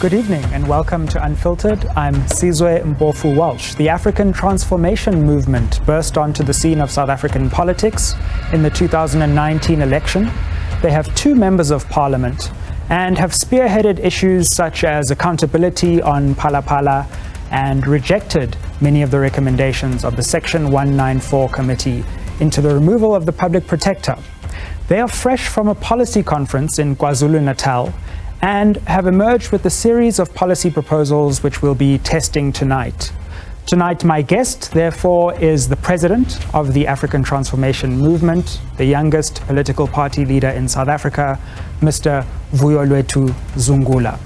Good evening and welcome to Unfiltered. I'm Sizwe Mpofu Walsh. The African Transformation Movement burst onto the scene of South African politics in the 2019 election. They have 2 members of parliament and have spearheaded issues such as accountability on Phala Phala and rejected many of the recommendations of the Section 194 committee into the removal of the public protector. They are fresh from a policy conference in KwaZulu-Natal and have emerged with a series of policy proposals which we'll be testing tonight. Tonight, my guest, therefore, is the president of the African Transformation Movement, the youngest political party leader in South Africa, Mr. Vuyolwethu Zungula.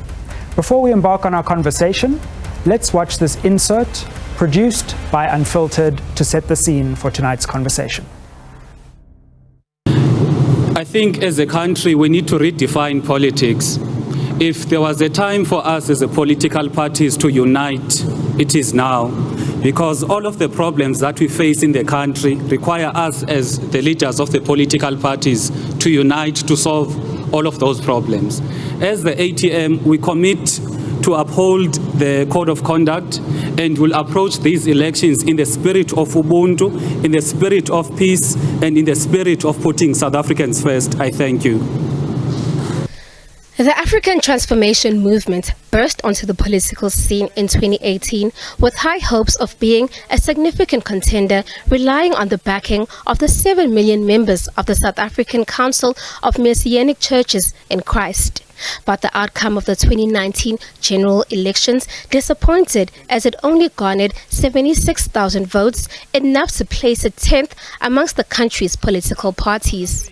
Before we embark on our conversation, let's watch this insert produced by Unfiltered to set the scene for tonight's conversation. I think as a country we need to redefine politics. If there was a time for us as a political parties to unite, it is now. Because all of the problems that we face in the country require us as the leaders of the political parties to unite to solve all of those problems. As the ATM, we commit to uphold the code of conduct and will approach these elections in the spirit of Ubuntu, in the spirit of peace, and in the spirit of putting South Africans first. I thank you. The African Transformation Movement burst onto the political scene in 2018 with high hopes of being a significant contender, relying on the backing of the 7 million members of the South African Council of Messianic Churches in Christ. But the outcome of the 2019 general elections disappointed, as it only garnered 76,000 votes, enough to place it 10th amongst the country's political parties.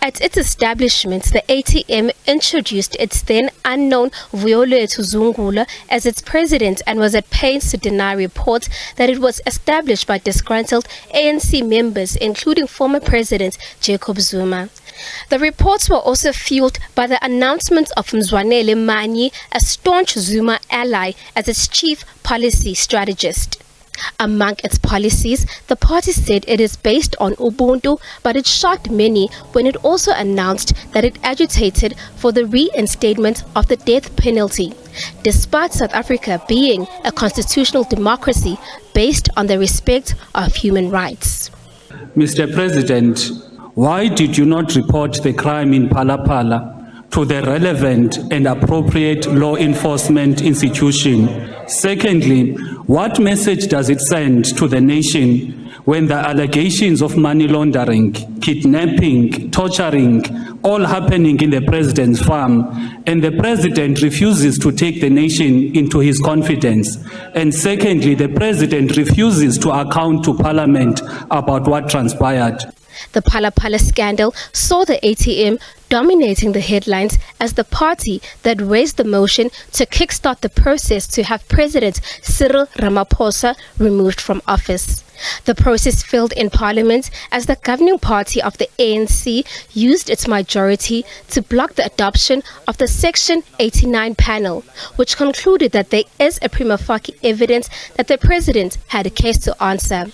At its establishment, the ATM introduced its then unknown Vuyolwethu Zungula as its president and was at pains to deny reports that it was established by disgruntled ANC members, including former President Jacob Zuma. The reports were also fueled by the announcement of Mzwanele Manyi, a staunch Zuma ally, as its chief policy strategist. Among its policies, the party said it is based on Ubuntu, but it shocked many when it also announced that it agitated for the reinstatement of the death penalty, despite South Africa being a constitutional democracy based on the respect of human rights. Mr. President, why did you not report the crime in Phala Phala to the relevant and appropriate law enforcement institution? Secondly, what message does it send to the nation when the allegations of money laundering, kidnapping, torturing, all happening in the president's farm, and the president refuses to take the nation into his confidence? And secondly, the president refuses to account to Parliament about what transpired. The Phala Phala scandal saw the ATM dominating the headlines as the party that raised the motion to kickstart the process to have President Cyril Ramaphosa removed from office. The process failed in Parliament as the governing party of the ANC used its majority to block the adoption of the Section 89 panel, which concluded that there is a prima facie evidence that the president had a case to answer.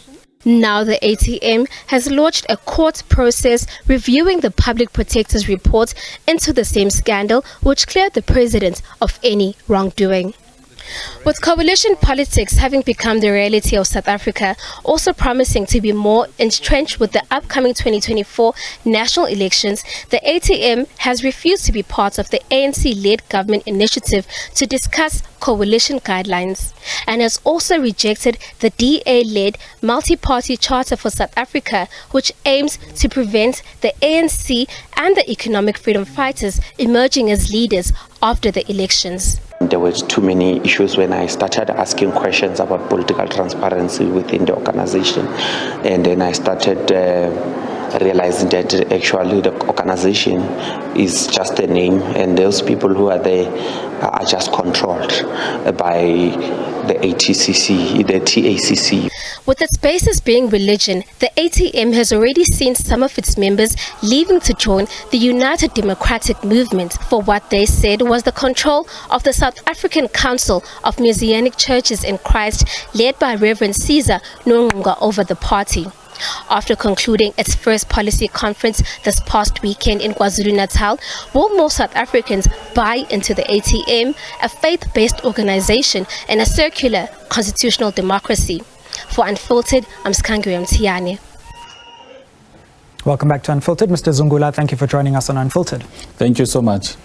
Now the ATM has launched a court process reviewing the public protector's report into the same scandal, which cleared the president of any wrongdoing. With coalition politics having become the reality of South Africa, also promising to be more entrenched with the upcoming 2024 national elections, the ATM has refused to be part of the ANC-led government initiative to discuss coalition guidelines, and has also rejected the DA-led multi-party charter for South Africa, which aims to prevent the ANC and the economic freedom fighters emerging as leaders after the elections. There were too many issues when I started asking questions about political transparency within the organization, and then I started realizing that actually the organization is just a name, and those people who are there are just controlled by the TACC. With its basis being religion, the ATM has already seen some of its members leaving to join the United Democratic Movement for what they said was the control of the South African Council of Messianic Churches in Christ, led by Reverend Caesar Nongqunga, over the party. After concluding its first policy conference this past weekend in KwaZulu-Natal, will more South Africans buy into the ATM, a faith-based organization and a circular constitutional democracy? For Unfiltered, I'm Skangwe Mtiane. Welcome back to Unfiltered. Mr. Zungula, thank you for joining us on Unfiltered. Thank you so much.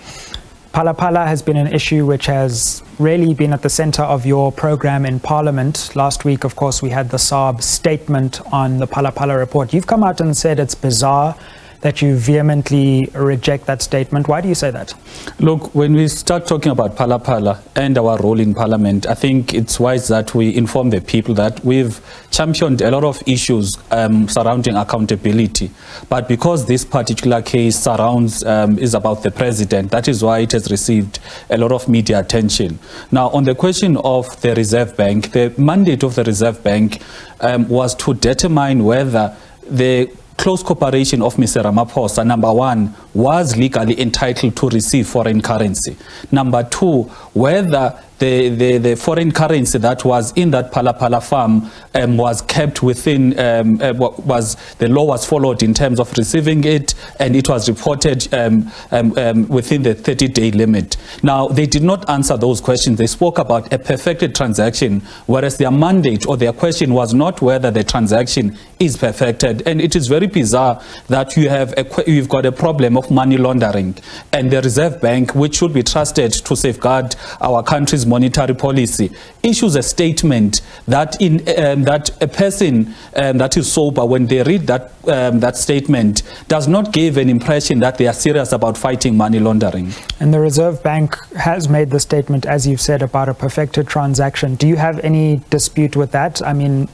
Phala Phala has been an issue which has really been at the center of your program in Parliament. Last week, of course, we had the SARB statement on the Phala Phala report. You've come out and said it's bizarre that you vehemently reject that statement. Why do you say that? Look, when we start talking about Phala Phala and our role in Parliament, I think it's wise that we inform the people that we've championed a lot of issues surrounding accountability. But because this particular case is about the president, that is why it has received a lot of media attention. Now, on the question of the Reserve Bank, the mandate of the Reserve Bank was to determine whether the close cooperation of Mr. Ramaphosa, number one, was legally entitled to receive foreign currency. Number two, whether the foreign currency that was in that Phala Phala farm was kept within, the law was followed in terms of receiving it, and it was reported within the 30-day limit. Now, they did not answer those questions. They spoke about a perfected transaction, whereas their mandate or their question was not whether the transaction is perfected. And it is very bizarre that you've got a problem of money laundering, and the Reserve Bank, which should be trusted to safeguard our country's monetary policy, issues a statement that that a person that is sober, when they read that statement, does not give an impression that they are serious about fighting money laundering. And the Reserve Bank has made the statement, as you've said, about a perfected transaction. Do you have any dispute with that? I mean,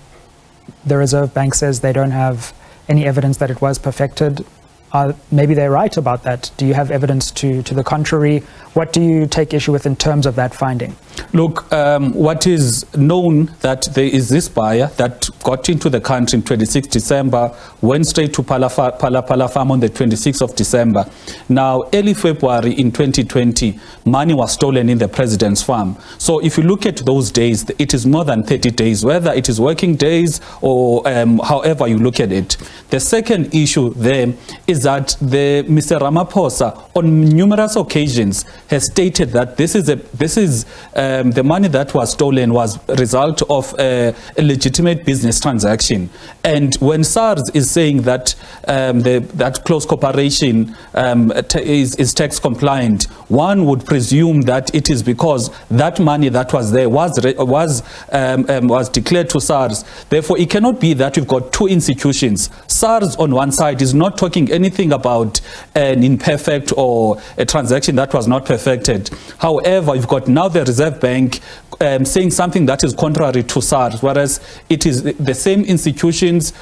the Reserve Bank says they don't have any evidence that it was perfected. Maybe they're right about that. Do you have evidence to the contrary? What do you take issue with in terms of that finding? Look, what is known that there is this buyer that got into the country in 26 December, went straight to Phala Phala farm on the 26th of December. Now, early February in 2020, money was stolen in the president's farm. So if you look at those days, it is more than 30 days, whether it is working days or however you look at it. The second issue there is that Mr. Ramaphosa on numerous occasions has stated that this is the money that was stolen was a result of a legitimate business transaction. And when SARS is saying that that close cooperation is tax compliant, one would presume that it is because that money that was there was declared to SARS. Therefore, it cannot be that we've got two institutions. SARS on one side is not talking anything about an imperfect or a transaction that was not perfected. However, you've got now the Reserve Bank saying something that is contrary to SARS, whereas it is the same institutions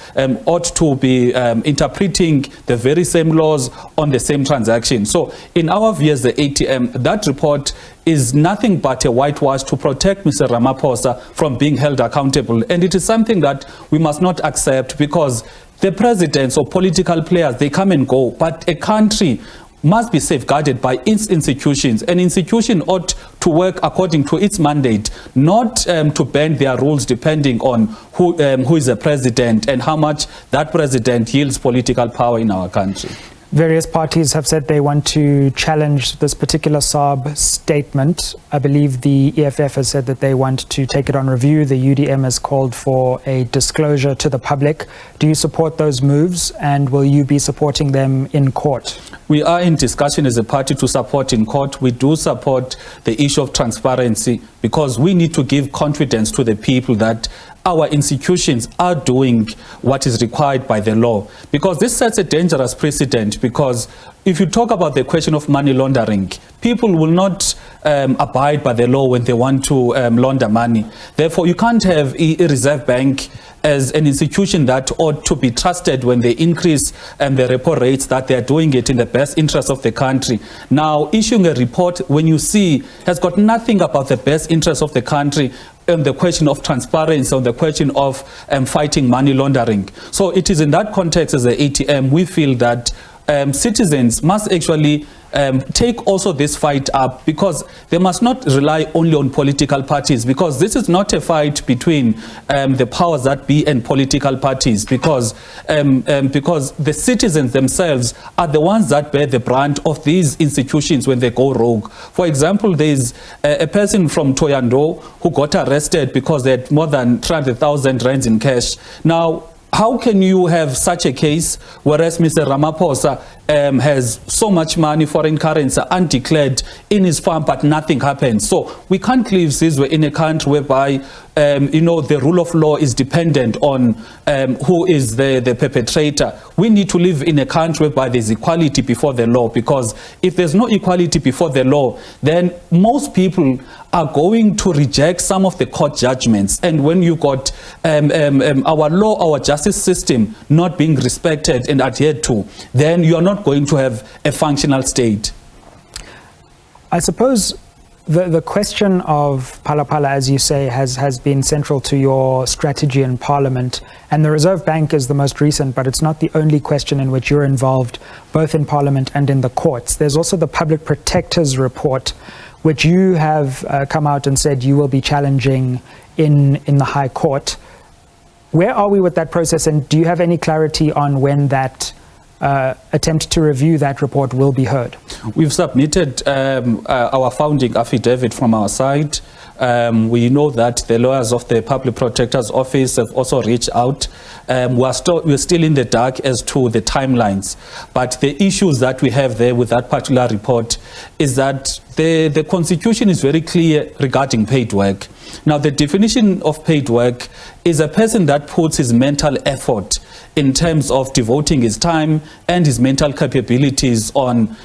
ought to be interpreting the very same laws on the same transaction. So in our view as the ATM, that report is nothing but a whitewash to protect Mr. Ramaphosa from being held accountable. And it is something that we must not accept, because the presidents or political players, they come and go, but a country must be safeguarded by its institutions. An institution ought to work according to its mandate, not to bend their rules depending on who is the president and how much that president yields political power in our country. Various parties have said they want to challenge this particular SARB statement. I believe the EFF has said that they want to take it on review. The UDM has called for a disclosure to the public. Do you support those moves, and will you be supporting them in court? We are in discussion as a party to support in court. We do support the issue of transparency, because we need to give confidence to the people that our institutions are doing what is required by the law, because this sets a dangerous precedent. Because if you talk about the question of money laundering, people will not abide by the law when they want to launder money. Therefore, you can't have a Reserve Bank as an institution that ought to be trusted when they increase the repo rates, that they are doing it in the best interest of the country. Now, issuing a report, when you see, has got nothing about the best interest of the country, on the question of transparency, on the question of fighting money laundering. So it is in that context, as the ATM, we feel that citizens must actually take also this fight up, because they must not rely only on political parties, because this is not a fight between the powers that be and political parties, because the citizens themselves are the ones that bear the brunt of these institutions when they go rogue. For example, there's a person from Thohoyandou who got arrested because they had more than 300,000 rands in cash. Now, how can you have such a case, whereas Mr. Ramaphosa has so much money, foreign currency, undeclared in his farm, but nothing happens? So we can't live Sizwe in a country whereby the rule of law is dependent on who is the perpetrator. We need to live in a country whereby there's equality before the law, because if there's no equality before the law, then most people are going to reject some of the court judgments. And when you got our law, our justice system not being respected and adhered to, then you are not going to have a functional state. I suppose the question of Phala Phala, as you say, has been central to your strategy in Parliament, and the Reserve Bank is the most recent, but it's not the only question in which you're involved, both in Parliament and in the courts. There's also the Public Protector's Report, which you have come out and said you will be challenging in the High Court. Where are we with that process, and do you have any clarity on when that attempt to review that report will be heard? We've submitted our founding affidavit from our side. We know that the lawyers of the Public Protector's Office have also reached out. We're still in the dark as to the timelines, but the issues that we have there with that particular report is that the Constitution is very clear regarding paid work. Now, the definition of paid work is a person that puts his mental effort in terms of devoting his time and his mental capabilities on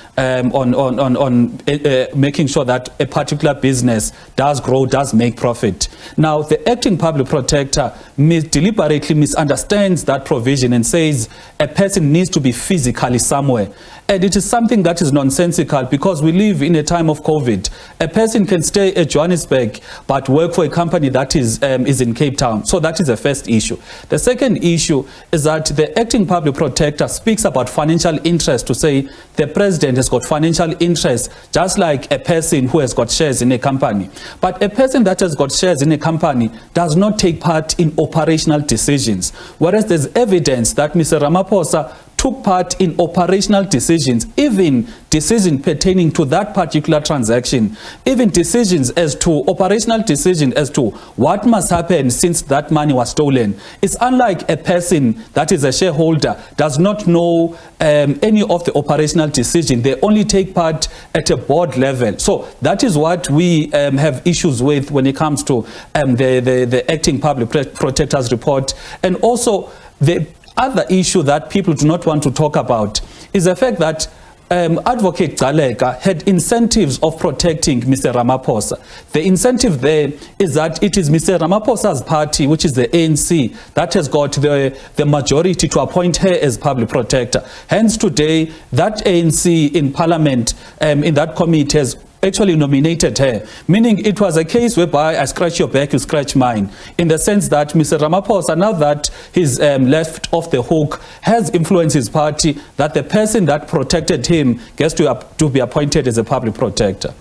making sure that a particular business does grow, does make profit. Now, the acting public protector deliberately misunderstands that provision and says a person needs to be physically somewhere. And it is something that is nonsensical, because we live in a time of COVID. A person can stay at Johannesburg but work for a company that is in Cape Town. So that is the first issue. The second issue is that the acting public protector speaks about financial interest to say the president has got financial interest, just like a person who has got shares in a company. But a person that has got shares in a company does not take part in operational decisions, whereas there's evidence that Mr. Ramaphosa took part in operational decisions, even decisions pertaining to that particular transaction, even decisions as to operational decisions as to what must happen since that money was stolen. It's unlike a person that is a shareholder, does not know any of the operational decisions. They only take part at a board level. So that is what we have issues with when it comes to the acting public protector's report. And also the other issue that people do not want to talk about is the fact that Advocate Gcaleka had incentives of protecting Mr. Ramaphosa. The incentive there is that it is Mr. Ramaphosa's party, which is the ANC, that has got the majority to appoint her as public protector. Hence today, that ANC in Parliament, in that committee, has actually nominated her, meaning it was a case whereby I scratch your back, you scratch mine, in the sense that Mr. Ramaphosa, now that he's left off the hook, has influenced his party, that the person that protected him gets to be appointed as a public protector.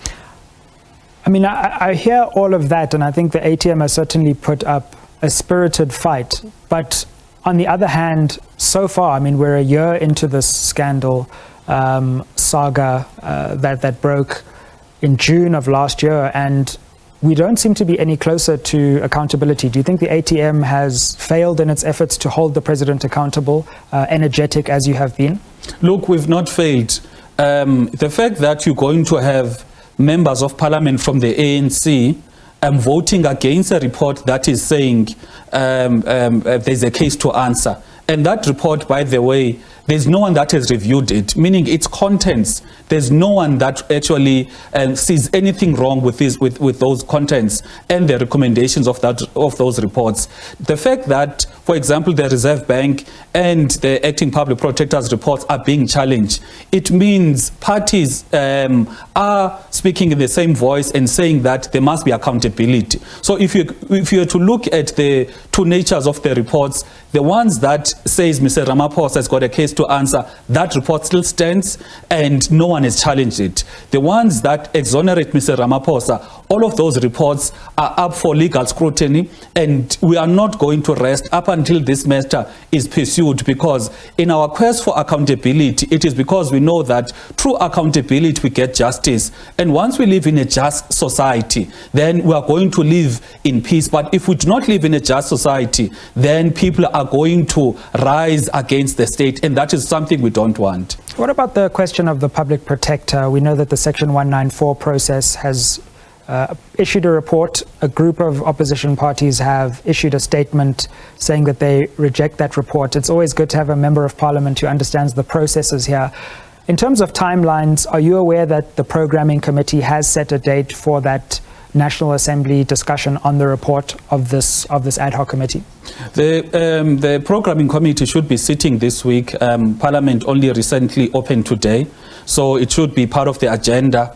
I mean, I hear all of that, and I think the ATM has certainly put up a spirited fight. But on the other hand, so far, I mean, we're a year into this scandal saga that broke in June of last year, and we don't seem to be any closer to accountability. Do you think the ATM has failed in its efforts to hold the president accountable, energetic as you have been? Look, we've not failed. The fact that you're going to have members of parliament from the ANC voting against a report that is saying there's a case to answer. And that report, by the way, there's no one that has reviewed it, meaning its contents. There's no one that actually sees anything wrong with those contents and the recommendations of those reports. The fact that, for example, the Reserve Bank and the acting public protector's reports are being challenged, it means parties are speaking in the same voice and saying that there must be accountability. So if you were to look at the two natures of the reports, the ones that says Mr. Ramaphosa has got a case to answer. That report still stands and no one has challenged it. The ones that exonerate Mr. Ramaphosa, all of those reports are up for legal scrutiny, and we are not going to rest up until this matter is pursued, because in our quest for accountability, it is because we know that through accountability we get justice. And once we live in a just society, then we are going to live in peace. But if we do not live in a just society, then people are going to rise against the state, and that is something we don't want. What about the question of the public protector? We know that the Section 194 process has issued a report. A group of opposition parties have issued a statement saying that they reject that report. It's always good to have a member of parliament who understands the processes here. In terms of timelines, are you aware that the programming committee has set a date for that National Assembly discussion on the report of this ad hoc committee? The programming committee should be sitting this week. Parliament only recently opened today, so it should be part of the agenda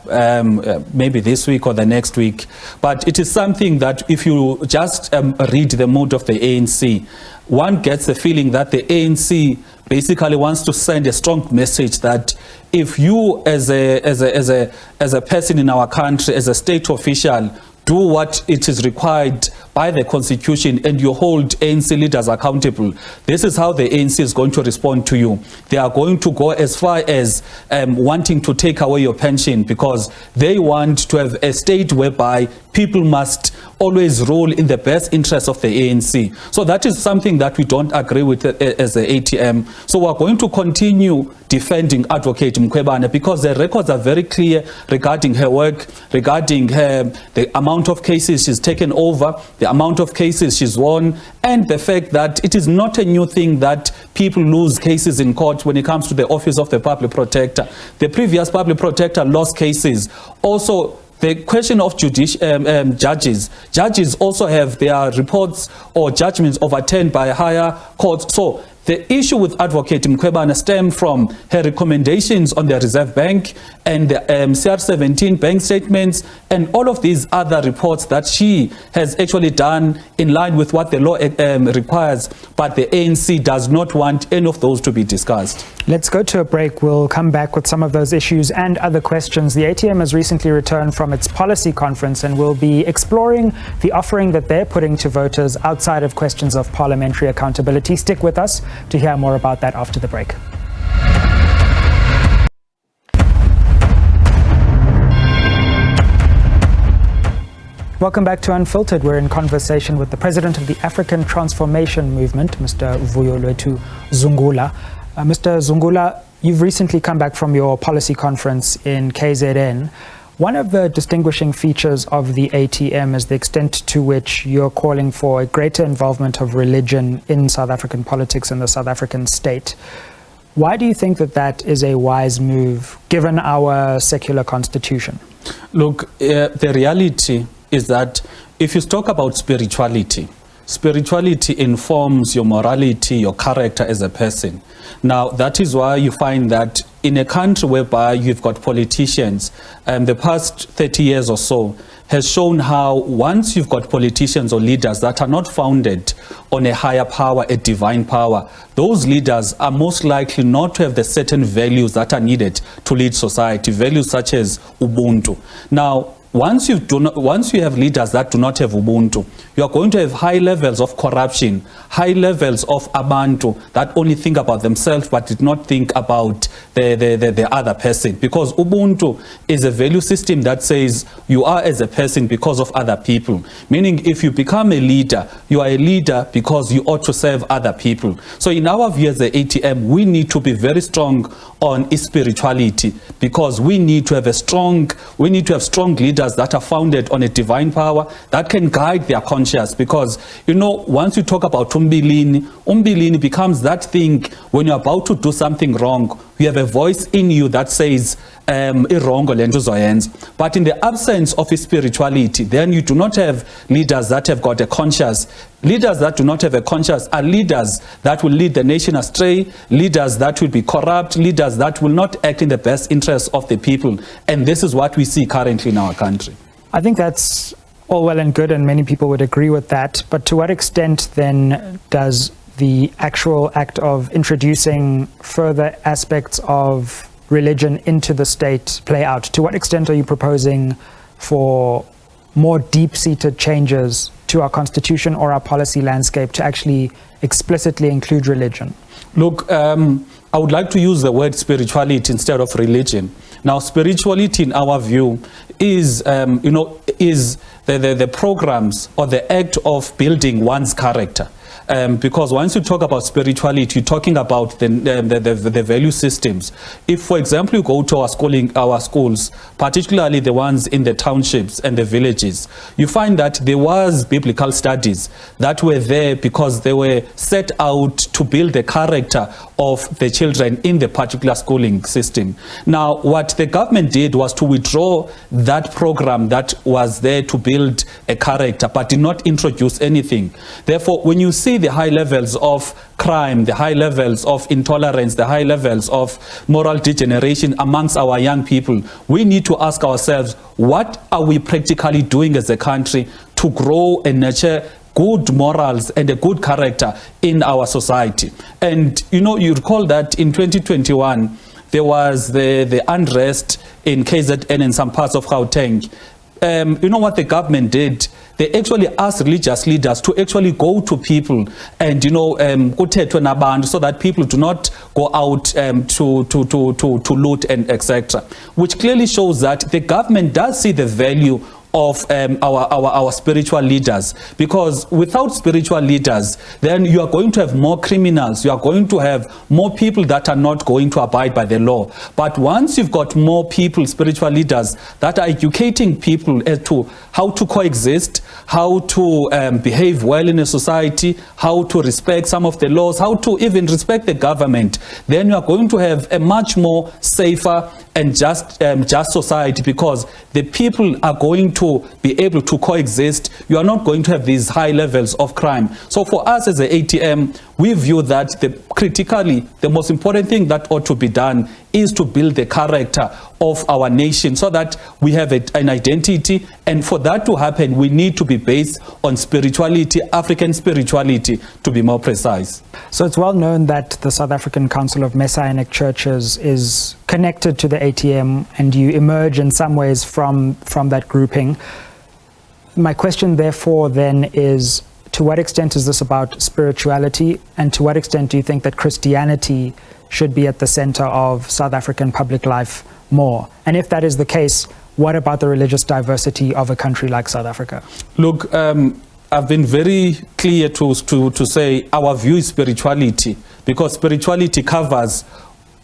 maybe this week or the next week. But it is something that if you just read the mood of the ANC, one gets the feeling that the ANC basically wants to send a strong message that if you as a person in our country, as a state official, do what it is required by the Constitution and you hold ANC leaders accountable, this is how the ANC is going to respond to you. They are going to go as far as wanting to take away your pension, because they want to have a state whereby people must always rule in the best interest of the ANC. So that is something that we don't agree with as the ATM. So we're going to continue defending Advocate Mkhwebane, because the records are very clear regarding her work, regarding the amount of cases she's taken over, the amount of cases she's won, and the fact that it is not a new thing that people lose cases in court when it comes to the office of the public protector. The previous public protector lost cases. Also, the question of judges also have their reports or judgments overturned by higher courts. So the issue with Advocate Mkhwebane stemmed from her recommendations on the Reserve Bank and the CR17 bank statements and all of these other reports that she has actually done in line with what the law requires, but the ANC does not want any of those to be discussed. Let's go to a break. We'll come back with some of those issues and other questions. The ATM has recently returned from its policy conference and will be exploring the offering that they're putting to voters outside of questions of parliamentary accountability. Stick with us to hear more about that after the break. Welcome back to Unfiltered. We're in conversation with the President of the African Transformation Movement, Mr. Vuyolwethu Zungula. Mr. Zungula, you've recently come back from your policy conference in KZN. One of the distinguishing features of the ATM is the extent to which you're calling for a greater involvement of religion in South African politics and the South African state. Why do you think that that is a wise move, given our secular constitution? Look, the reality is that if you talk about spirituality informs your morality, your character as a person. Now, that is why you find that in a country whereby you've got politicians, the past 30 years or so has shown how once you've got politicians or leaders that are not founded on a higher power, a divine power, those leaders are most likely not to have the certain values that are needed to lead society, values such as Ubuntu. Now, once you have leaders that do not have Ubuntu, you are going to have high levels of corruption, high levels of abantu that only think about themselves but did not think about the other person. Because Ubuntu is a value system that says you are as a person because of other people. Meaning if you become a leader, you are a leader because you ought to serve other people. So in our view as the ATM, we need to be very strong on spirituality, because we need to have strong leaders that are founded on a divine power that can guide their conscience. Because, you know, once you talk about umbilini becomes that thing when you're about to do something wrong, you have a voice in you that says, but in the absence of spirituality, then you do not have leaders that have got a conscience. Leaders that do not have a conscience are leaders that will lead the nation astray, leaders that will be corrupt, leaders that will not act in the best interests of the people. And this is what we see currently in our country. I think that's all well and good, and many people would agree with that. But to what extent then does the actual act of introducing further aspects of religion into the state play out? To what extent are you proposing for more deep-seated changes to our constitution or our policy landscape to actually explicitly include religion? Look, I would like to use the word spirituality instead of religion. Now, spirituality, in our view, is is the programs or the act of building one's character. Because once you talk about spirituality, you're talking about the value systems. If, for example, you go to our schools, particularly the ones in the townships and the villages, you find that there was biblical studies that were there because they were set out to build the character of the children in the particular schooling system. Now, what the government did was to withdraw that program that was there to build a character, but did not introduce anything. Therefore, when you see the high levels of crime, the high levels of intolerance, the high levels of moral degeneration amongst our young people, we need to ask ourselves, what are we practically doing as a country to grow and nurture good morals and a good character in our society? And you recall that in 2021 there was the unrest in KZN and some parts of Gauteng. You know what the government did? They actually asked religious leaders to actually go to people and so that people do not go out to loot and etc. Which clearly shows that the government does see the value of our spiritual leaders, because without spiritual leaders, then you are going to have more criminals, you are going to have more people that are not going to abide by the law. But once you've got more people, spiritual leaders, that are educating people as to how to coexist, how to behave well in a society, how to respect some of the laws, how to even respect the government, then you are going to have a much more safer and just society, because the people are going to be able to coexist. You are not going to have these high levels of crime. So for us as the ATM, we view that critically the most important thing that ought to be done is to build the character of our nation so that we have an identity, and for that to happen we need to be based on spirituality, African spirituality to be more precise. So it's well known that the South African Council of Messianic Churches is connected to the ATM, and you emerge in some ways from that grouping. My question therefore then is, to what extent is this about spirituality, and to what extent do you think that Christianity should be at the center of South African public life more? And if that is the case, what about the religious diversity of a country like South Africa? Look, I've been very clear to say our view is spirituality, because spirituality covers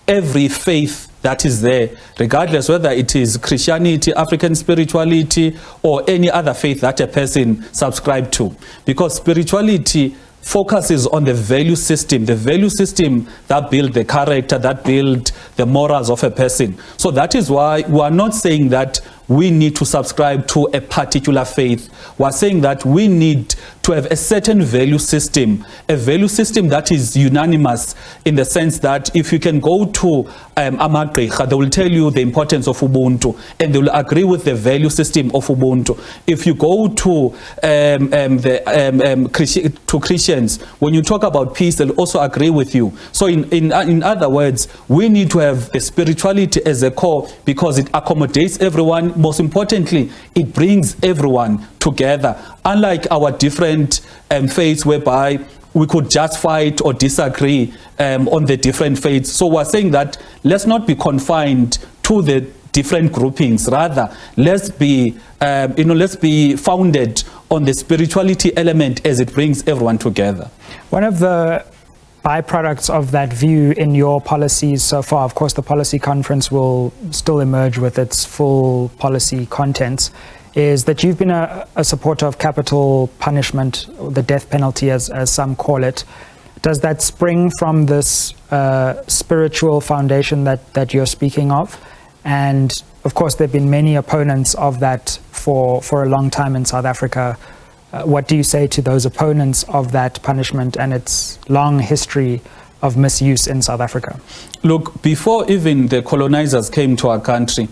every faith that is there, regardless whether it is Christianity, African spirituality, or any other faith that a person subscribes to. Because spirituality focuses on the value system that build the character, that build the morals of a person. So that is why we are not saying that we need to subscribe to a particular faith. We are saying that we need to have a certain value system, a value system that is unanimous, in the sense that if you can go to Amagqirha, they will tell you the importance of Ubuntu, and they will agree with the value system of Ubuntu. If you go to Christians, when you talk about peace, they'll also agree with you. So in other words, we need to have the spirituality as a core, because it accommodates everyone. Most importantly, it brings everyone together, unlike our different faiths whereby we could just fight or disagree on the different faiths. So we're saying that let's not be confined to the different groupings. Rather, let's be founded on the spirituality element as it brings everyone together. One of the byproducts of that view in your policies so far, of course the policy conference will still emerge with its full policy contents, is that you've been a supporter of capital punishment, the death penalty as some call it. Does that spring from this spiritual foundation that you're speaking of? And of course there have been many opponents of that for a long time in South Africa. What do you say to those opponents of that punishment and its long history of misuse in South Africa? Look, before even the colonizers came to our country,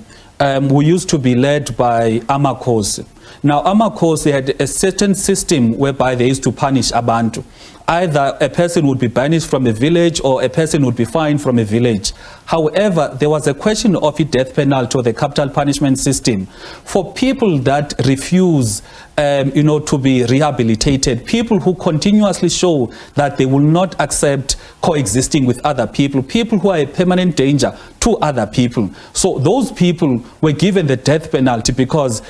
we used to be led by Amakhosi. Now, Amakhosi had a certain system whereby they used to punish abantu. Either a person would be banished from a village or a person would be fined from a village. However, there was a question of a death penalty or the capital punishment system for people that refuse to be rehabilitated, people who continuously show that they will not accept coexisting with other people, people who are a permanent danger to other people. So those people were given the death penalty because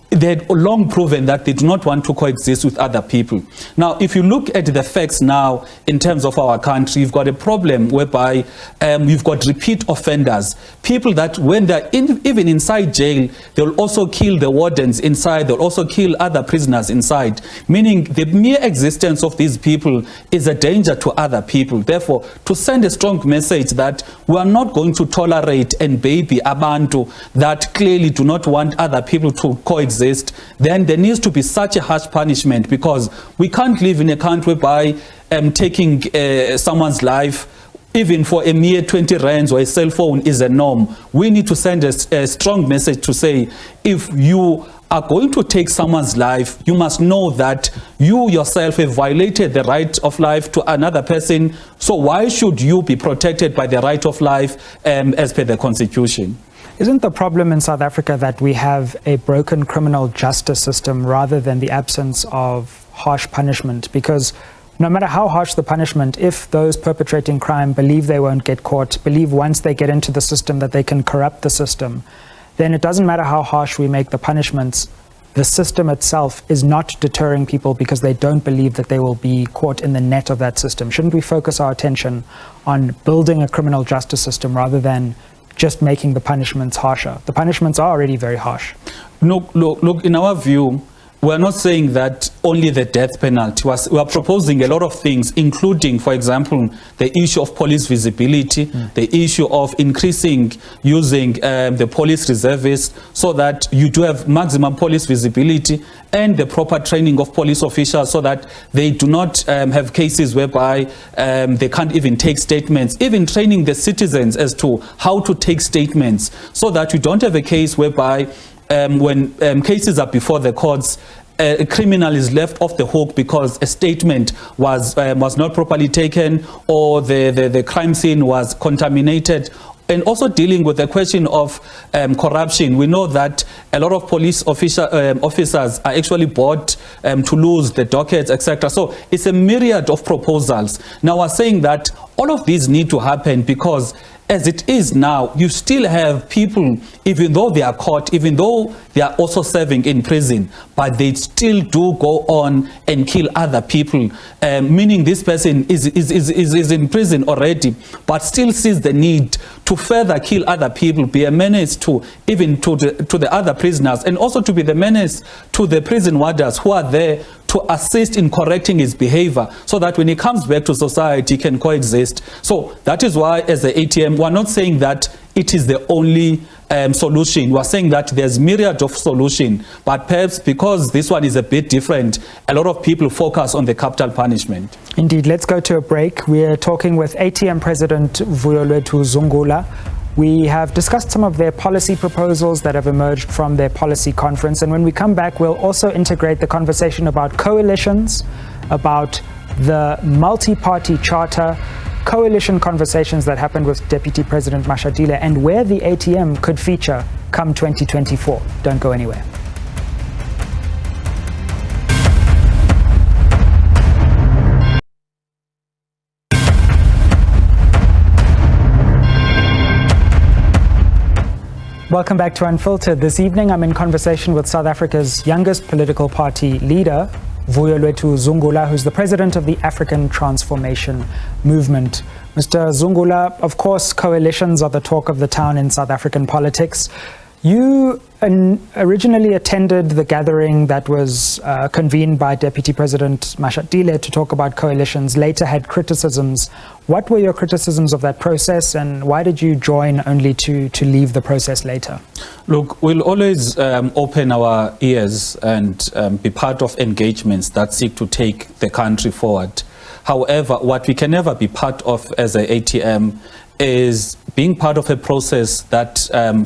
they had long proven that they do not want to coexist with other people. Now, if you look at the facts now in terms of our country, you've got a problem whereby you've got repeat offenders, people that when they're even inside jail, they'll also kill the wardens inside, they'll also kill other prisoners inside, meaning the mere existence of these people is a danger to other people. Therefore, to send a strong message that we are not going to tolerate and baby abantu that clearly do not want other people to coexist, then there needs to be such a harsh punishment, because we can't live in a country whereby taking someone's life even for a mere 20 rands or a cell phone is a norm. We need to send a strong message to say, if you are going to take someone's life, you must know that you yourself have violated the right of life to another person. So why should you be protected by the right of life as per the Constitution? Isn't the problem in South Africa that we have a broken criminal justice system rather than the absence of harsh punishment? Because no matter how harsh the punishment, if those perpetrating crime believe they won't get caught, believe once they get into the system that they can corrupt the system, then it doesn't matter how harsh we make the punishments. The system itself is not deterring people because they don't believe that they will be caught in the net of that system. Shouldn't we focus our attention on building a criminal justice system rather than just making the punishments harsher? The punishments are already very harsh. Look, in our view, we're not saying that only the death penalty. We are proposing a lot of things, including, for example, the issue of police visibility, the issue of increasing using the police reservists so that you do have maximum police visibility, and the proper training of police officials so that they do not have cases whereby they can't even take statements, even training the citizens as to how to take statements so that you don't have a case whereby when cases are before the courts, a criminal is left off the hook because a statement was not properly taken, or the crime scene was contaminated. And also dealing with the question of corruption. We know that a lot of police officers are actually bought to lose the dockets, etc. So it's a myriad of proposals. Now we're saying that all of these need to happen because as it is now, you still have people, even though they are caught, even though they are also serving in prison, but they still do go on and kill other people, meaning this person is in prison already, but still sees the need to further kill other people, be a menace to even to the other prisoners, and also to be the menace to the prison warders who are there to assist in correcting his behavior so that when he comes back to society, he can coexist. So that is why, as the ATM, we're not saying that it is the only solution. We're saying that there's myriad of solution, but perhaps because this one is a bit different, a lot of people focus on the capital punishment. Indeed. Let's go to a break. We're talking with ATM President Vuyolwethu Zungula. We have discussed some of their policy proposals that have emerged from their policy conference. And when we come back, we'll also integrate the conversation about coalitions, about the multi-party charter, coalition conversations that happened with Deputy President Mashatile, and where the ATM could feature come 2024. Don't go anywhere. Welcome back to Unfiltered. This evening I'm in conversation with South Africa's youngest political party leader, Vuyolwethu Zungula, who's the president of the African Transformation Movement. Mr. Zungula, of course, coalitions are the talk of the town in South African politics. You originally attended the gathering that was convened by Deputy President Mashatile to talk about coalitions, later had criticisms. What were your criticisms of that process, and why did you join only to leave the process later? Look, we'll always open our ears and be part of engagements that seek to take the country forward. However, what we can never be part of as an ATM is being part of a process that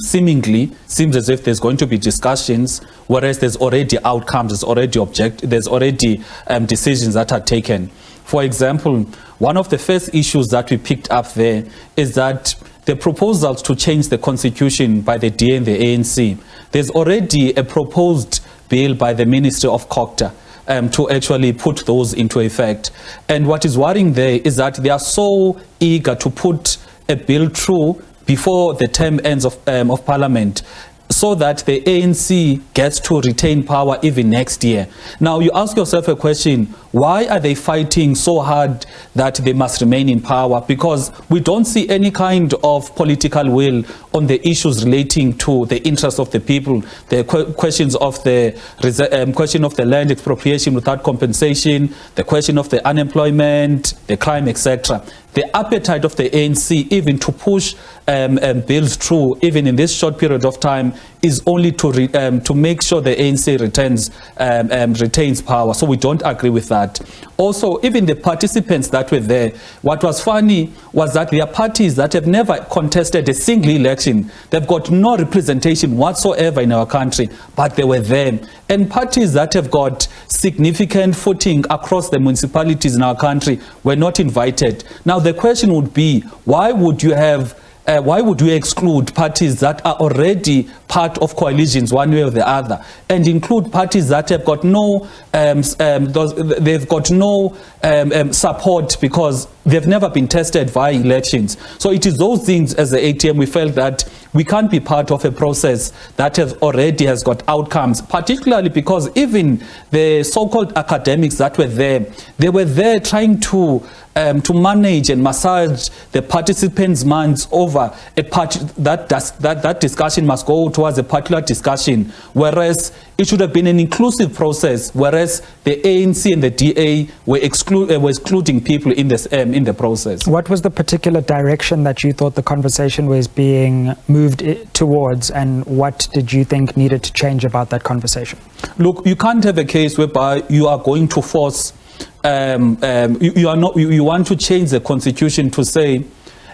seemingly seems as if there's going to be discussions, whereas there's already outcomes, there's already decisions that are taken. For example, one of the first issues that we picked up there is that the proposals to change the constitution by the DA and the ANC, there's already a proposed bill by the Ministry of Culture to actually put those into effect. And what is worrying there is that they are so eager to put a bill through before the term ends of Parliament, so that the ANC gets to retain power even next year. Now you ask yourself a question, why are they fighting so hard that they must remain in power? Because we don't see any kind of political will on the issues relating to the interests of the people, the questions of the question of the land expropriation without compensation, the question of the unemployment, the crime, etc. The appetite of the ANC even to push bills through, even in this short period of time, is only to make sure the ANC retains power. So we don't agree with that. Also, even the participants that were there, what was funny was that there are parties that have never contested a single election. They've got no representation whatsoever in our country, but they were there. And parties that have got significant footing across the municipalities in our country were not invited. Now the question would be, why would you exclude parties that are already part of coalitions one way or the other, and include parties that have got no support because they've never been tested via elections? So it is those things as the ATM we felt that we can't be part of a process that already has got outcomes, particularly because even the so-called academics that were there, they were there trying to manage and massage the participants' minds over a part that discussion must go towards a particular discussion, whereas it should have been an inclusive process, whereas the ANC and the DA were excluding people in the process. What was the particular direction that you thought the conversation was being moved towards, and what did you think needed to change about that conversation? Look, you can't have a case whereby you are going to force you want to change the constitution to say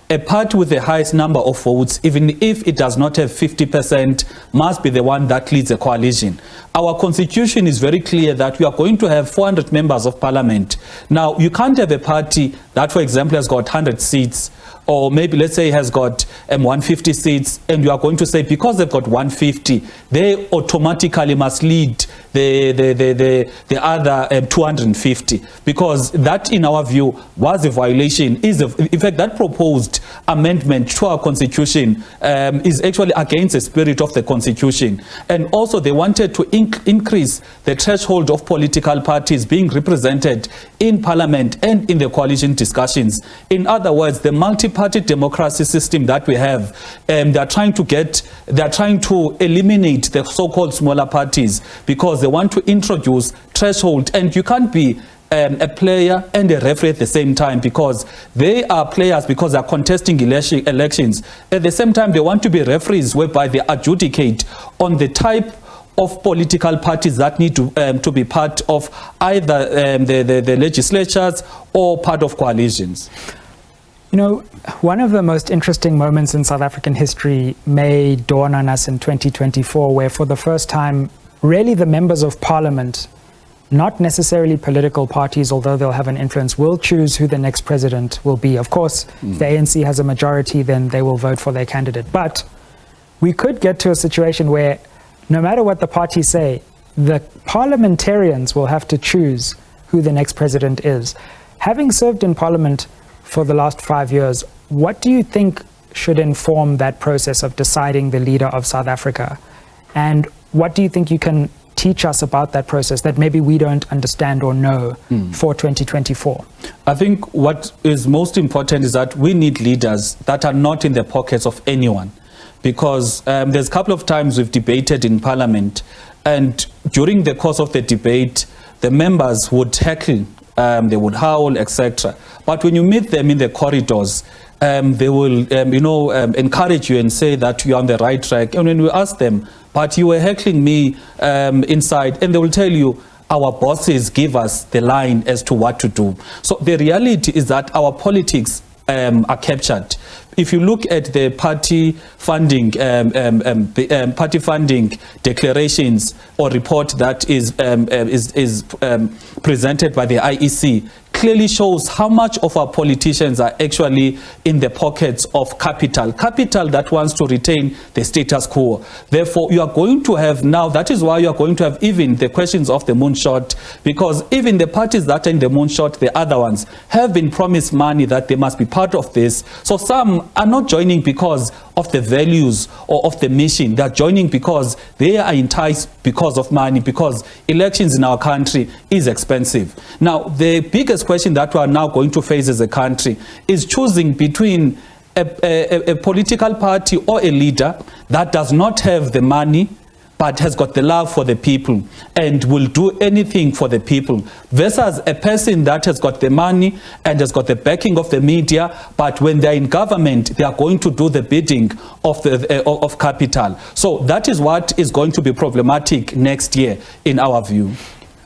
a party with the highest number of votes, even if it does not have 50%, must be the one that leads a coalition. Our constitution is very clear that we are going to have 400 members of parliament. Now, you can't have a party that, for example, has got 100 seats, or maybe let's say has got 150 seats, and you are going to say because they've got 150, they automatically must lead the other 250, because that, in our view, was a violation. In fact, that proposed amendment to our constitution is actually against the spirit of the constitution. And also they wanted to increase the threshold of political parties being represented in parliament and in the coalition discussions. In other words, the multi-party democracy system that we have, they're trying to eliminate the so-called smaller parties because they want to introduce threshold, and you can't be a player and a referee at the same time, because they are players because they are contesting elections. At the same time, they want to be referees whereby they adjudicate on the type of political parties that need to be part of either the legislatures or part of coalitions. You know, one of the most interesting moments in South African history may dawn on us in 2024, where for the first time, really the members of parliament, not necessarily political parties, although they'll have an influence, will choose who the next president will be. Of course, if the ANC has a majority, then they will vote for their candidate. But we could get to a situation where no matter what the parties say, the parliamentarians will have to choose who the next president is. Having served in parliament for the last 5 years, what do you think should inform that process of deciding the leader of South Africa? And what do you think you can teach us about that process that maybe we don't understand or know for 2024? I think what is most important is that we need leaders that are not in the pockets of anyone, because there's a couple of times we've debated in parliament, and during the course of the debate, the members would heckle, they would howl, etc. But when you meet them in the corridors, they will encourage you and say that you're on the right track. And when we ask them, but you were heckling me inside, and they will tell you, our bosses give us the line as to what to do. So the reality is that our politics are captured. If you look at the party funding declarations or report that is presented by the IEC, clearly shows how much of our politicians are actually in the pockets of capital that wants to retain the status quo. Therefore, you are going to have now, that is why you are going to have even the questions of the moonshot, because even the parties that are in the moonshot, the other ones, have been promised money that they must be part of this. So some are not joining because of the values or of the mission. They are joining because they are enticed because of money, because elections in our country is expensive. Now, the biggest question that we are now going to face as a country is choosing between a political party or a leader that does not have the money but has got the love for the people and will do anything for the people, versus a person that has got the money and has got the backing of the media, but when they're in government, they are going to do the bidding of capital. So that is what is going to be problematic next year, in our view.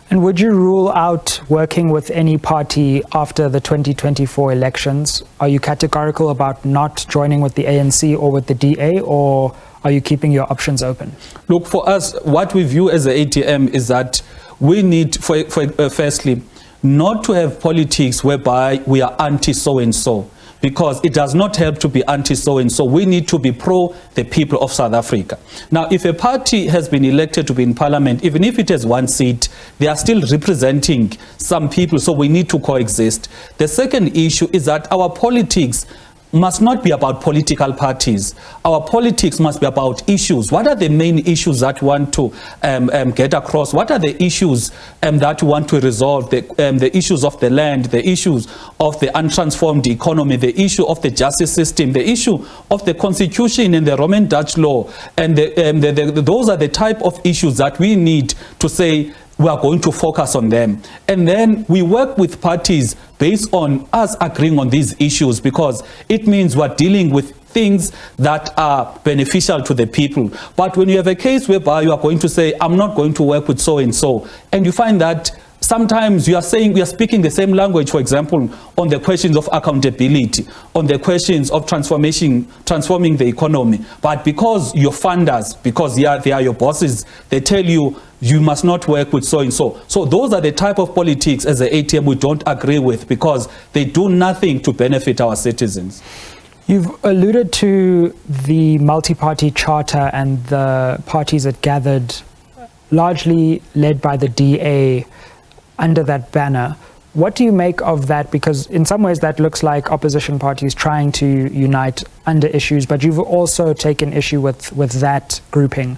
And would you rule out working with any party after the 2024 elections? Are you categorical about not joining with the ANC or with the DA, or are you keeping your options open? Look, for us, what we view as the ATM is that we need, firstly, not to have politics whereby we are anti-so-and-so, because it does not help to be anti-so-and-so. We need to be pro the people of South Africa. Now, if a party has been elected to be in parliament, even if it has one seat, they are still representing some people, so we need to coexist. The second issue is that our politics must not be about political parties. Our politics must be about issues. What are the main issues that we want to get across? What are the issues that we want to resolve? The issues of the land, the issues of the untransformed economy, the issue of the justice system, the issue of the constitution and the Roman Dutch law. And those are the type of issues that we need to say, we are going to focus on them. And then we work with parties based on us agreeing on these issues, because it means we're dealing with things that are beneficial to the people. But when you have a case whereby you are going to say, I'm not going to work with so-and-so, and you find that sometimes you are saying we are speaking the same language, for example, on the questions of accountability, on the questions of transforming the economy. But because your funders, because they are your bosses, they tell you, you must not work with so-and-so. So those are the type of politics as the ATM we don't agree with, because they do nothing to benefit our citizens. You've alluded to the multi-party charter and the parties that gathered, largely led by the DA, under that banner. What do you make of that? Because in some ways that looks like opposition parties trying to unite under issues, but you've also taken issue with that grouping.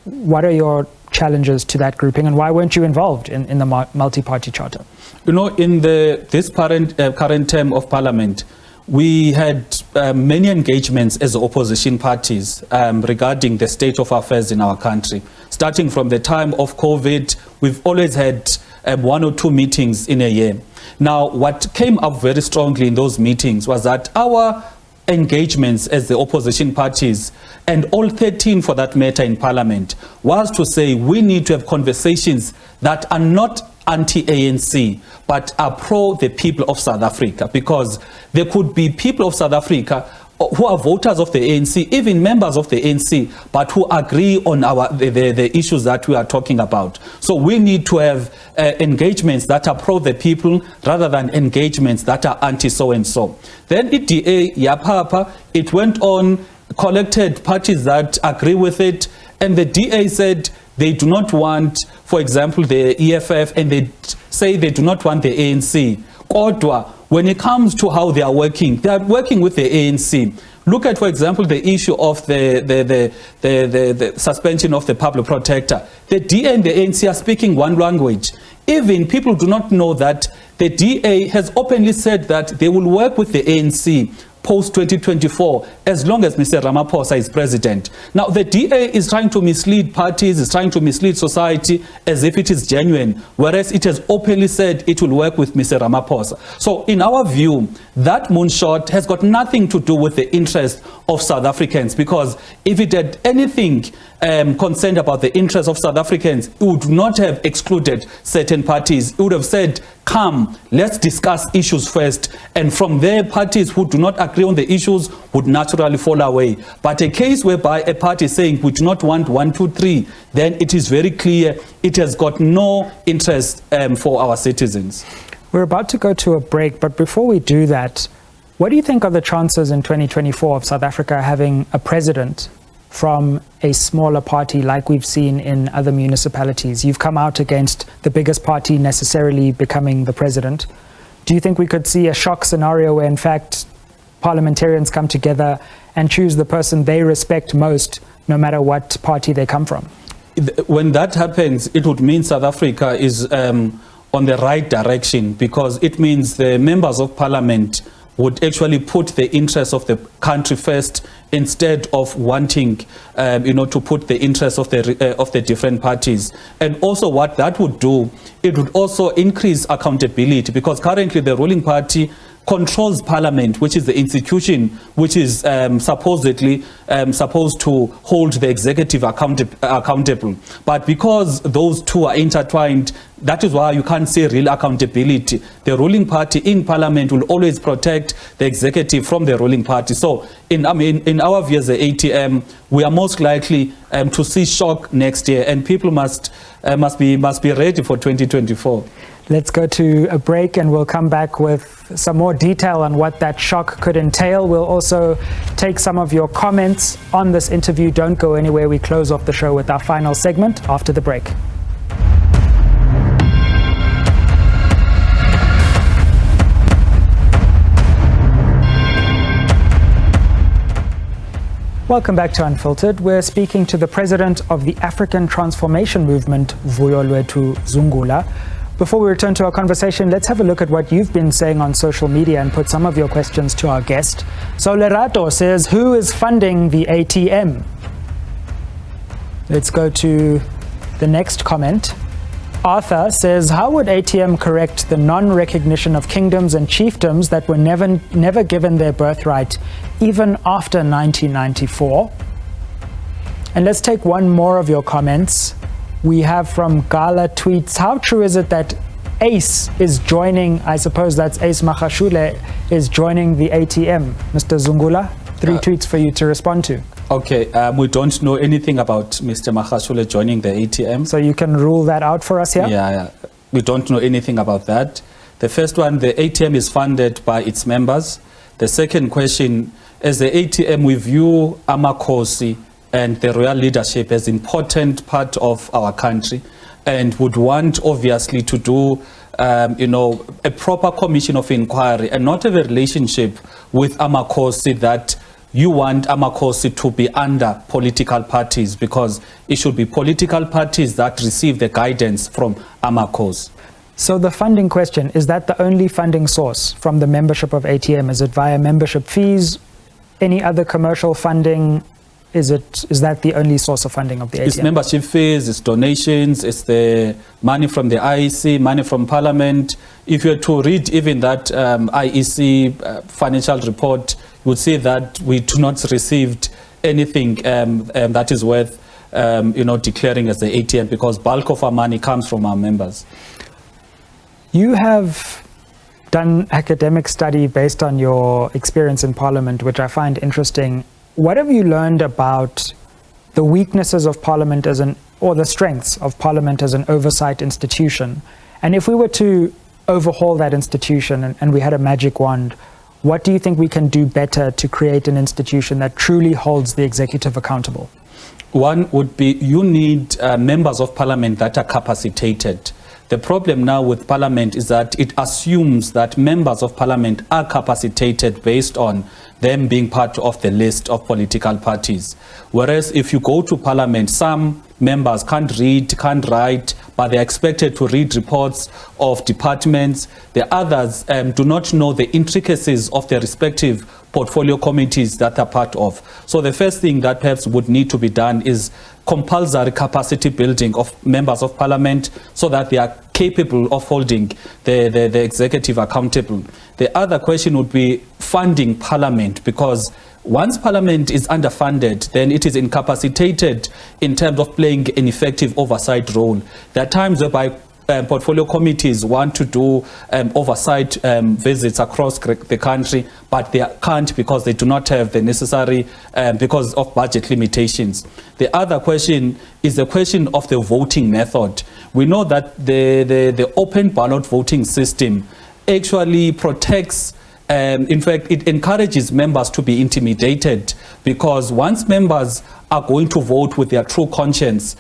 What are your challenges to that grouping, and why weren't you involved in the multi-party charter? You know, in this current term of parliament, we had many engagements as opposition parties regarding the state of affairs in our country. Starting from the time of COVID, we've always had 1 or 2 meetings in a year. Now, what came up very strongly in those meetings was that our engagements as the opposition parties, and all 13 for that matter in parliament, was to say we need to have conversations that are not anti-ANC, but are pro the people of South Africa, because there could be people of South Africa who are voters of the ANC, even members of the ANC, but who agree on the issues that we are talking about. So we need to have engagements that are pro the people rather than engagements that are anti-so-and-so. Then EDA, Yapapa, it went on, collected parties that agree with it, and the DA said they do not want, for example, the EFF, and they say they do not want the ANC. Kodwa, when it comes to how they are working with the ANC. Look at, for example, the issue of the suspension of the public protector. The DA and the ANC are speaking one language. Even people do not know that the DA has openly said that they will work with the ANC post-2024 as long as Mr. Ramaphosa is president. Now, the DA is trying to mislead parties, is trying to mislead society as if it is genuine, whereas it has openly said it will work with Mr. Ramaphosa. So in our view, that moonshot has got nothing to do with the interest of South Africans, because if it had anything concerned about the interests of South Africans, it would not have excluded certain parties. It would have said, come, let's discuss issues first. And from there, parties who do not agree on the issues would naturally fall away. But a case whereby a party is saying, we do not want 1, 2, 3, then it is very clear it has got no interest for our citizens. We're about to go to a break, but before we do that, what do you think are the chances in 2024 of South Africa having a president from a smaller party like we've seen in other municipalities? You've come out against the biggest party necessarily becoming the president. Do you think we could see a shock scenario where, in fact, parliamentarians come together and choose the person they respect most, no matter what party they come from? When that happens, it would mean South Africa is on the right direction, because it means the members of parliament would actually put the interests of the country first, instead of wanting, to put the interests of the different parties. And also what that would do, it would also increase accountability, because currently the ruling party controls parliament, which is the institution which is supposedly supposed to hold the executive accountable. But because those two are intertwined, that is why you can't see real accountability. The ruling party in parliament will always protect the executive from the ruling party. So in our view as the ATM, we are most likely to see shock next year, and people must be ready for 2024. Let's go to a break and we'll come back with some more detail on what that shock could entail. We'll also take some of your comments on this interview. Don't go anywhere. We close off the show with our final segment after the break. Welcome back to Unfiltered. We're speaking to the president of the African Transformation Movement, Vuyolwethu Zungula. Before we return to our conversation, let's have a look at what you've been saying on social media and put some of your questions to our guest. So Lerato says, who is funding the ATM? Let's go to the next comment. Arthur says, how would ATM correct the non-recognition of kingdoms and chiefdoms that were never given their birthright, even after 1994? And let's take one more of your comments. We have from Gala tweets, how true is it that Ace is joining, I suppose that's Ace Magashule, is joining the ATM? Mr. Zungula, 3 tweets for you to respond to. Okay, we don't know anything about Mr. Magashule joining the ATM. So you can rule that out for us here? Yeah, we don't know anything about that. The first one, the ATM is funded by its members. The second question, as the ATM, we view Amakosi and the royal leadership as important part of our country, and would want obviously to do a proper commission of inquiry and not have a relationship with Amakosi that you want Amakosi to be under political parties, because it should be political parties that receive the guidance from Amakosi. So the funding question, is that the only funding source from the membership of ATM? Is it via membership fees? Any other commercial funding? Is that the only source of funding of the ATM? It's membership fees, it's donations, it's the money from the IEC, money from Parliament. If you were to read even that IEC financial report, you would see that we do not received anything that is worth declaring as the ATM, because bulk of our money comes from our members. You have done academic study based on your experience in Parliament, which I find interesting. What have you learned about the weaknesses of Parliament or the strengths of Parliament as an oversight institution? And if we were to overhaul that institution and we had a magic wand, what do you think we can do better to create an institution that truly holds the executive accountable? One would be, you need members of Parliament that are capacitated. The problem now with Parliament is that it assumes that members of Parliament are capacitated based on them being part of the list of political parties. Whereas if you go to Parliament, some members can't read, can't write, but they're expected to read reports of departments. The others do not know the intricacies of their respective portfolio committees that are part of. So the first thing that perhaps would need to be done is compulsory capacity building of members of Parliament so that they are capable of holding the executive accountable. The other question would be funding Parliament, because once Parliament is underfunded, then it is incapacitated in terms of playing an effective oversight role. There are times whereby portfolio committees want to do oversight visits across the country, but they can't because they do not have the necessary, because of budget limitations. The other question is the question of the voting method. We know that the open ballot voting system actually protects, in fact, it encourages members to be intimidated, because once members are going to vote with their true conscience,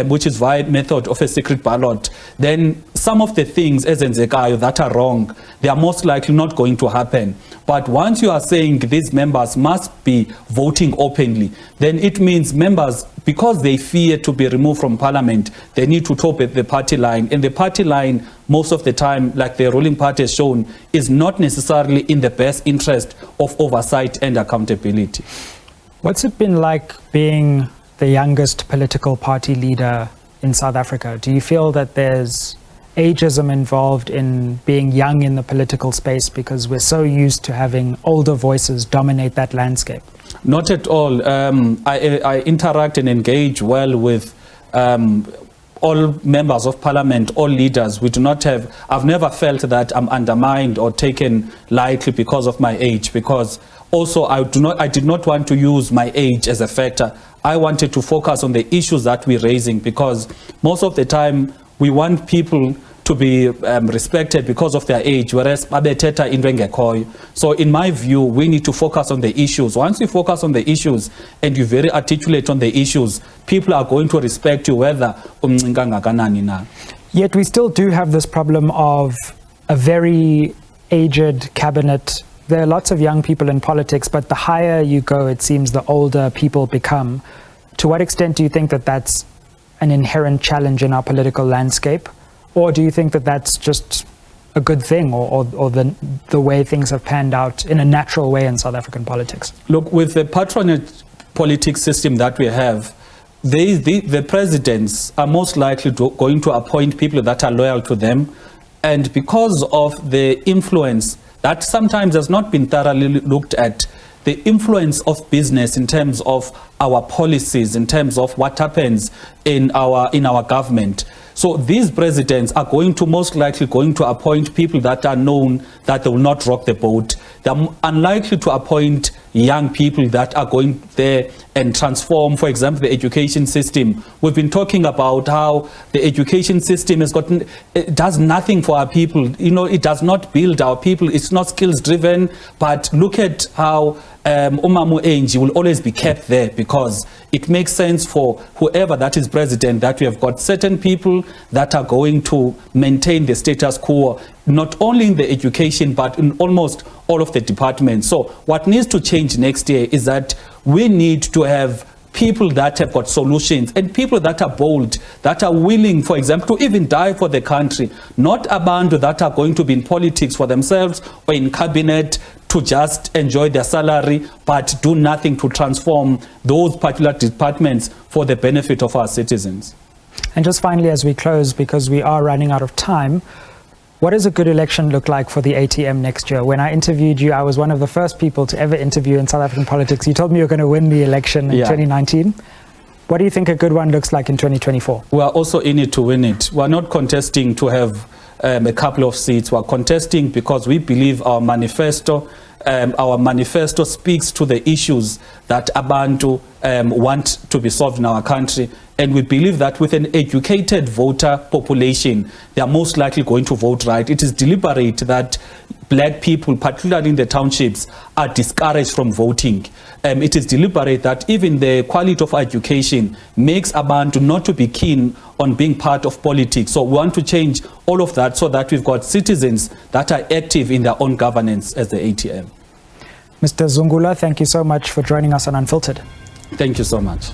which is via method of a secret ballot, then some of the things as enzekayo that are wrong, they are most likely not going to happen. But once you are saying these members must be voting openly, then it means members, because they fear to be removed from Parliament, they need to top at the party line. And the party line, most of the time, like the ruling party has shown, is not necessarily in the best interest of oversight and accountability. What's it been like being the youngest political party leader in South Africa? Do you feel that there's ageism involved in being young in the political space because we're so used to having older voices dominate that landscape? Not at all. I interact and engage well with all members of Parliament, all leaders. We do not have, I've never felt that I'm undermined or taken lightly because of my age, because also I did not want to use my age as a factor. I wanted to focus on the issues that we're raising, because most of the time we want people to be respected because of their age, whereas babethetha into engekhoyo. So in my view, we need to focus on the issues. Once you focus on the issues and you're very articulate on the issues, people are going to respect you whether umncinga ngakanani na. Yet we still do have this problem of a very aged cabinet. There are lots of young people in politics, but the higher you go, it seems the older people become. To what extent do you think that that's an inherent challenge in our political landscape? Or do you think that that's just a good thing, or the way things have panned out in a natural way in South African politics? Look, with the patronage politics system that we have, the presidents are most likely going to appoint people that are loyal to them. And because of the influence that sometimes has not been thoroughly looked at, the influence of business in terms of our policies, in terms of what happens in our government. So these presidents are most likely going to appoint people that are known that they will not rock the boat. They're unlikely to appoint young people that are going there and transform, for example, the education system. We've been talking about how the education system it does nothing for our people. You know, it does not build our people. It's not skills driven. But look at how Umamu Enji will always be kept there, because it makes sense for whoever that is president that we have got certain people that are going to maintain the status quo, not only in the education, but in almost all of the departments. So what needs to change next year is that we need to have people that have got solutions, and people that are bold, that are willing, for example, to even die for the country, not abantu that are going to be in politics for themselves or in cabinet to just enjoy their salary, but do nothing to transform those particular departments for the benefit of our citizens. And just finally, as we close, because we are running out of time, what does a good election look like for the ATM next year? When I interviewed you, I was one of the first people to ever interview in South African politics. You told me you're going to win the election in 2019. What do you think a good one looks like in 2024? We are also in it to win it. We're not contesting to have a couple of seats. We're contesting because we believe our manifesto speaks to the issues that abantu want to be solved in our country. And we believe that with an educated voter population, they are most likely going to vote right. It is deliberate that black people, particularly in the townships, are discouraged from voting. It is deliberate that even the quality of education makes abantu not to be keen on being part of politics. So we want to change all of that so that we've got citizens that are active in their own governance as the ATM. Mr. Zungula, thank you so much for joining us on Unfiltered. Thank you so much.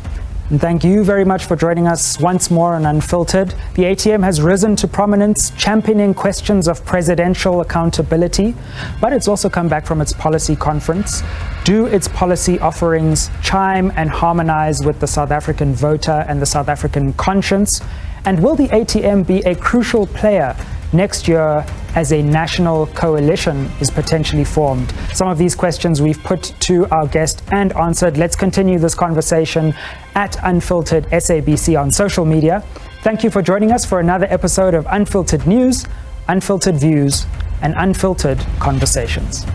And thank you very much for joining us once more on Unfiltered. The ATM has risen to prominence, championing questions of presidential accountability, but it's also come back from its policy conference. Do its policy offerings chime and harmonize with the South African voter and the South African conscience? And will the ATM be a crucial player next year as a national coalition is potentially formed? Some of these questions we've put to our guest and answered. Let's continue this conversation at Unfiltered SABC on social media. Thank you for joining us for another episode of Unfiltered News, Unfiltered Views, and Unfiltered Conversations.